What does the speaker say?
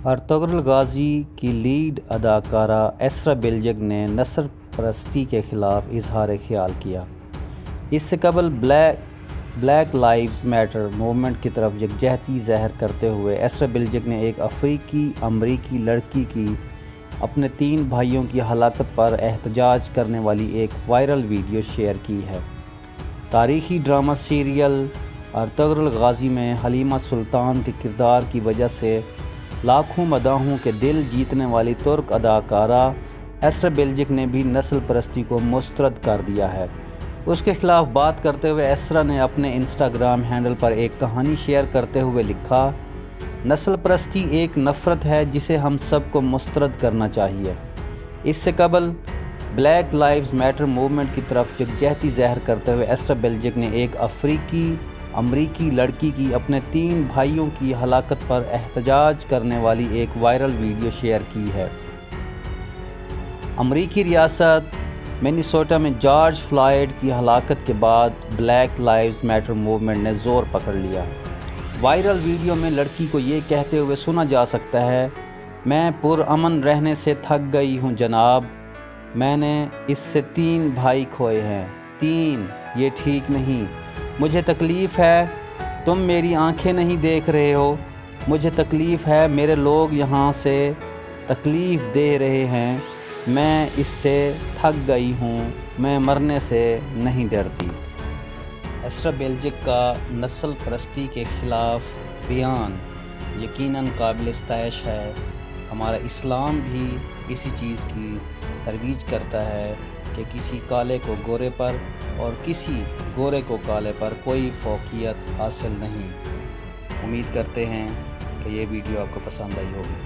Ertugrul Ghazi کی lead اداکارہ ایسرا بیلجگ نے نسل پرستی کے خلاف اظہار خیال کیا۔ اس سے قبل بلیک لائیوز میٹر موومنٹ کی طرف یکجہتی ظاہر کرتے ہوئے ایسرا بیلجگ نے ایک افریقی امریکی لڑکی کی اپنے 3 بھائیوں کی ہلاکت پر احتجاج کرنے والی ایک وائرل ویڈیو شیئر کی ہے۔ تاریخی ڈرامہ سیریل ارطغرل غازی میں حلیمہ سلطان کے کردار کی وجہ سے لاکھوں مداحوں کے دل جیتنے والی ترک اداکارہ ایسرا بیلجگ نے بھی نسل پرستی کو مسترد کر دیا ہے۔ اس کے خلاف بات کرتے ہوئے ایسرا نے اپنے انسٹاگرام ہینڈل پر ایک کہانی شیئر کرتے ہوئے لکھا، نسل پرستی ایک نفرت ہے جسے ہم سب کو مسترد کرنا چاہیے۔ اس سے قبل بلیک لائیوز میٹر موومنٹ کی طرف یکجہتی ظاہر کرتے ہوئے ایسرا بیلجگ نے ایک افریقی امریکی لڑکی کی اپنے 3 بھائیوں کی ہلاکت پر احتجاج کرنے والی ایک وائرل ویڈیو شیئر کی ہے۔ امریکی ریاست منیسوٹا میں جارج فلائیڈ کی ہلاکت کے بعد بلیک لائیوز میٹر موومنٹ نے زور پکڑ لیا۔ وائرل ویڈیو میں لڑکی کو یہ کہتے ہوئے سنا جا سکتا ہے، میں پرامن رہنے سے تھک گئی ہوں جناب، میں نے اس سے 3 بھائی کھوئے ہیں، 3، یہ ٹھیک نہیں، مجھے تکلیف ہے، تم میری آنکھیں نہیں دیکھ رہے ہو، مجھے تکلیف ہے، میرے لوگ یہاں سے تکلیف دے رہے ہیں، میں اس سے تھک گئی ہوں، میں مرنے سے نہیں ڈرتی۔ ایسرا بیلجگ کا نسل پرستی کے خلاف بیان یقیناً قابل ستائش ہے۔ ہمارا اسلام بھی اسی چیز کی ترویج کرتا ہے کہ کسی کالے کو گورے پر اور کسی گورے کو کالے پر کوئی فوقیت حاصل نہیں۔ امید کرتے ہیں کہ یہ ویڈیو آپ کو پسند آئی ہوگی۔